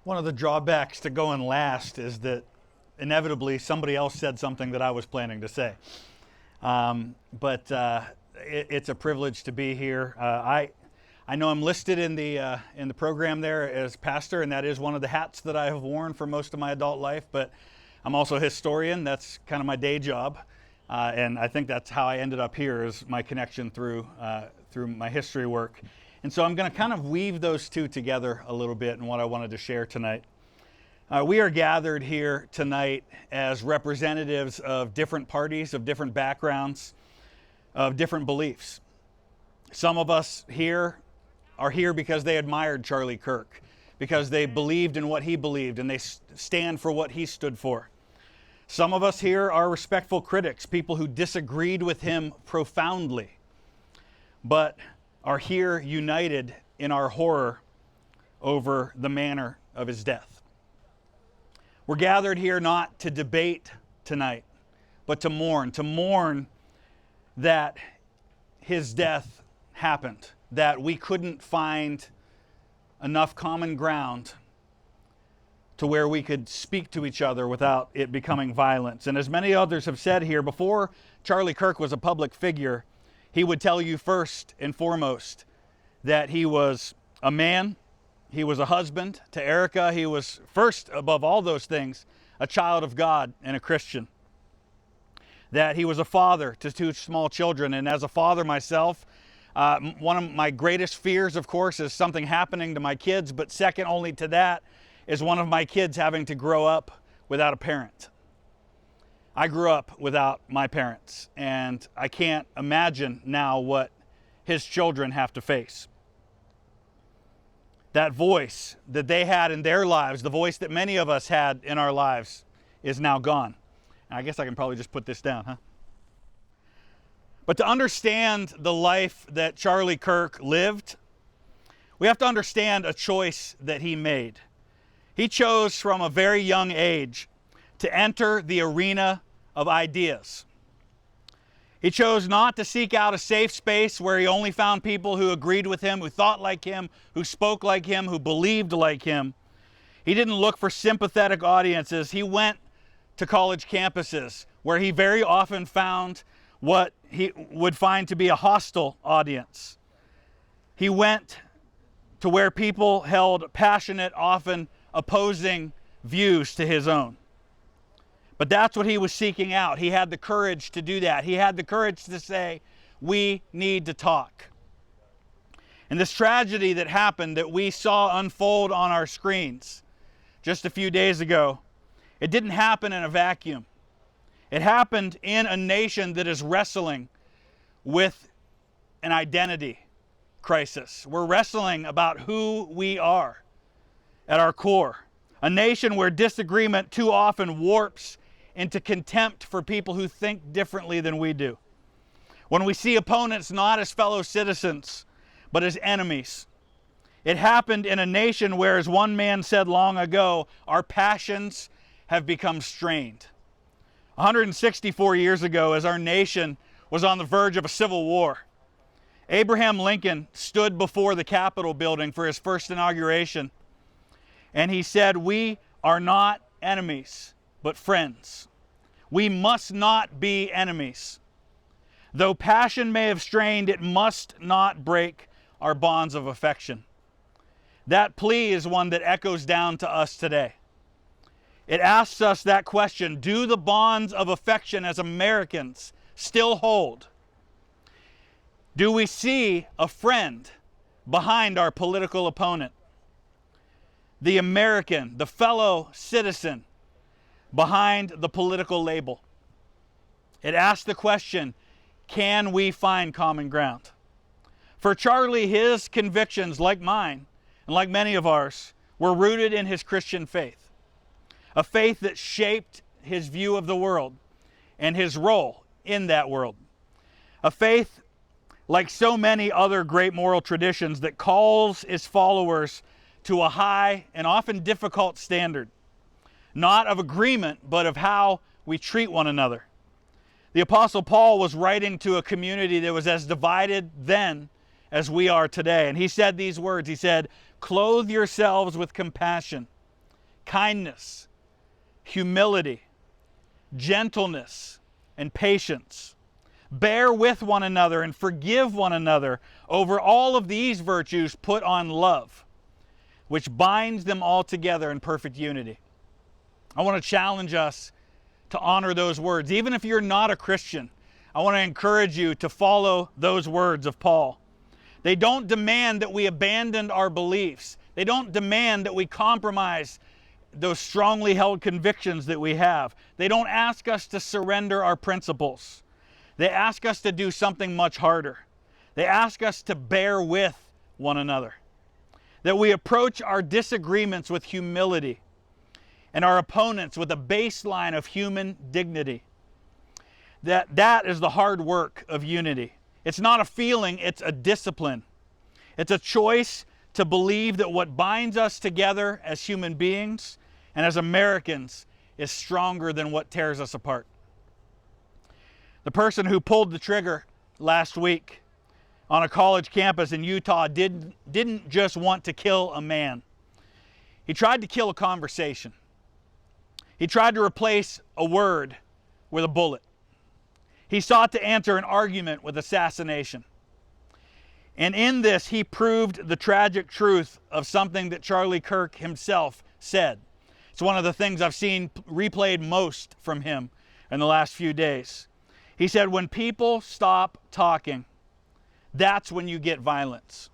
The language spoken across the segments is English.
One of the drawbacks to going last is that inevitably somebody else said something that I was planning to say. It's a privilege to be here. I know I'm listed in the program there as pastor, and that is one of the hats that I have worn for most of my adult life, but I'm also a historian. That's kind of my day job. And I think that's how I ended up here, is my connection through my history work. And so I'm going to kind of weave those two together a little bit in what I wanted to share tonight. We are gathered here tonight as representatives of different parties, of different backgrounds, of different beliefs. Some of us here are here because they admired Charlie Kirk, because they believed in what he believed and they stand for what he stood for. Some of us here are respectful critics, people who disagreed with him profoundly, but are here united in our horror over the manner of his death. We're gathered here not to debate tonight, but to mourn that his death happened, that we couldn't find enough common ground to where we could speak to each other without it becoming violence. And as many others have said here, before Charlie Kirk was a public figure, he would tell you first and foremost that he was a man, he was a husband to Erica, he was first above all those things a child of God and a Christian. That he was a father to two small children, and as a father myself, one of my greatest fears, of course, is something happening to my kids, but second only to that is one of my kids having to grow up without a parent. I grew up without my parents, and I can't imagine now what his children have to face. That voice that they had in their lives, the voice that many of us had in our lives, is now gone. And I guess I can probably just put this down, huh? But to understand the life that Charlie Kirk lived, we have to understand a choice that he made. He chose from a very young age to enter the arena of ideas. He chose not to seek out a safe space where he only found people who agreed with him, who thought like him, who spoke like him, who believed like him. He didn't look for sympathetic audiences. He went to college campuses where he very often found what he would find to be a hostile audience. He went to where people held passionate, often opposing views to his own. But that's what he was seeking out. He had the courage to do that. He had the courage to say, we need to talk. And this tragedy that happened, that we saw unfold on our screens just a few days ago, it didn't happen in a vacuum. It happened in a nation that is wrestling with an identity crisis. We're wrestling about who we are at our core. A nation where disagreement too often warps into contempt for people who think differently than we do. When we see opponents not as fellow citizens, but as enemies. It happened in a nation where, as one man said long ago, our passions have become strained. 164 years ago, as our nation was on the verge of a civil war, Abraham Lincoln stood before the Capitol building for his first inauguration, and he said, "We are not enemies, but friends. We must not be enemies. Though passion may have strained, it must not break our bonds of affection." That plea is one that echoes down to us today. It asks us that question: do the bonds of affection as Americans still hold? Do we see a friend behind our political opponent? The American, the fellow citizen behind the political label. It asks the question, can we find common ground? For Charlie, his convictions, like mine, and like many of ours, were rooted in his Christian faith. A faith that shaped his view of the world and his role in that world. A faith, like so many other great moral traditions, that calls its followers to a high and often difficult standard. Not of agreement, but of how we treat one another. The Apostle Paul was writing to a community that was as divided then as we are today. And he said these words. He said, "Clothe yourselves with compassion, kindness, humility, gentleness, and patience. Bear with one another and forgive one another. Over all of these virtues put on love, which binds them all together in perfect unity. I want to challenge us to honor those words. Even if you're not a Christian, I want to encourage you to follow those words of Paul. They don't demand that we abandon our beliefs. They don't demand that we compromise those strongly held convictions that we have. They don't ask us to surrender our principles. They ask us to do something much harder. They ask us to bear with one another. That we approach our disagreements with humility and our opponents with a baseline of human dignity. That is the hard work of unity. It's not a feeling, it's a discipline. It's a choice to believe that what binds us together as human beings and as Americans is stronger than what tears us apart. The person who pulled the trigger last week on a college campus in Utah didn't just want to kill a man. He tried to kill a conversation. He tried to replace a word with a bullet. He sought to answer an argument with assassination. And in this, he proved the tragic truth of something that Charlie Kirk himself said. It's one of the things I've seen replayed most from him in the last few days. He said, when people stop talking, that's when you get violence.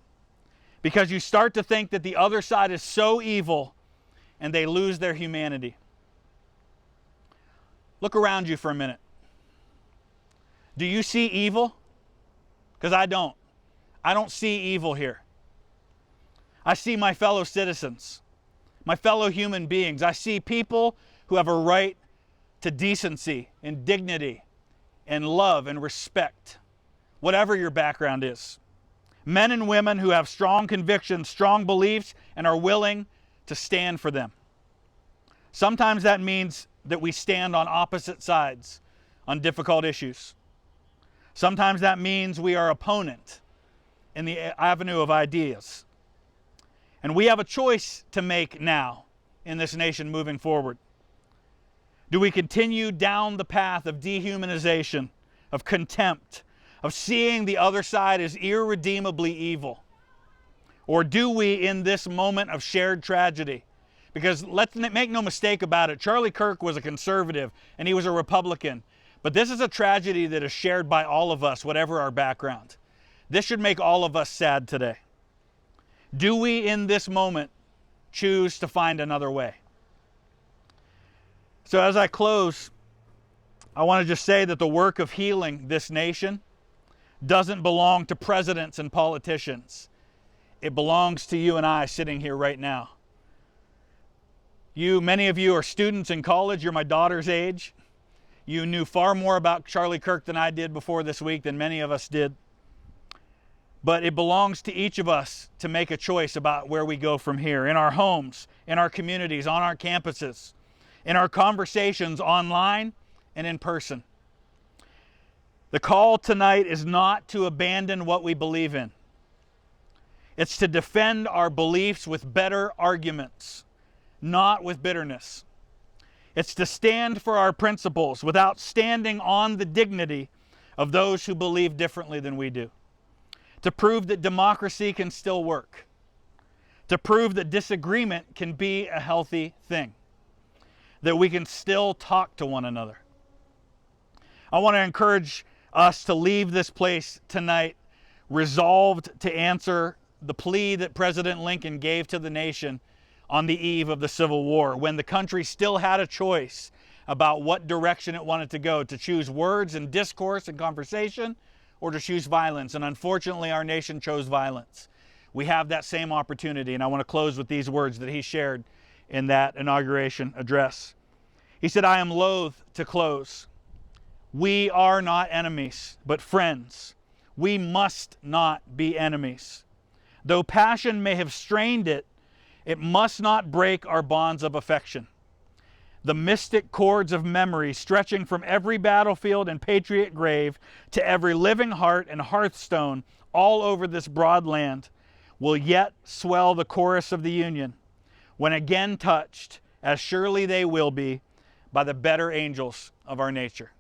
Because you start to think that the other side is so evil and they lose their humanity. Look around you for a minute. Do you see evil? Because I don't. I don't see evil here. I see my fellow citizens, my fellow human beings. I see people who have a right to decency and dignity and love and respect, whatever your background is. Men and women who have strong convictions, strong beliefs, and are willing to stand for them. Sometimes that means that we stand on opposite sides on difficult issues. Sometimes that means we are opponent in the avenue of ideas. And we have a choice to make now in this nation moving forward. Do we continue down the path of dehumanization, of contempt, of seeing the other side as irredeemably evil? Or do we, in this moment of shared tragedy, because let's make no mistake about it, Charlie Kirk was a conservative and he was a Republican. But this is a tragedy that is shared by all of us, whatever our background. This should make all of us sad today. Do we, in this moment, choose to find another way? So as I close, I want to just say that the work of healing this nation doesn't belong to presidents and politicians. It belongs to you and I sitting here right now. Many of you are students in college. You're my daughter's age. You knew far more about Charlie Kirk than I did before this week, than many of us did. But it belongs to each of us to make a choice about where we go from here, in our homes, in our communities, on our campuses, in our conversations online and in person. The call tonight is not to abandon what we believe in. It's to defend our beliefs with better arguments, not with bitterness. It's to stand for our principles without standing on the dignity of those who believe differently than we do. To prove that democracy can still work. To prove that disagreement can be a healthy thing. That we can still talk to one another. I want to encourage us to leave this place tonight resolved to answer the plea that President Lincoln gave to the nation on the eve of the Civil War, when the country still had a choice about what direction it wanted to go, to choose words and discourse and conversation, or to choose violence. And unfortunately, our nation chose violence. We have that same opportunity, and I want to close with these words that he shared in that inauguration address. He said, "I am loath to close. We are not enemies, but friends. We must not be enemies. Though passion may have strained it, it must not break our bonds of affection. The mystic cords of memory stretching from every battlefield and patriot grave to every living heart and hearthstone all over this broad land will yet swell the chorus of the Union when again touched as surely they will be by the better angels of our nature.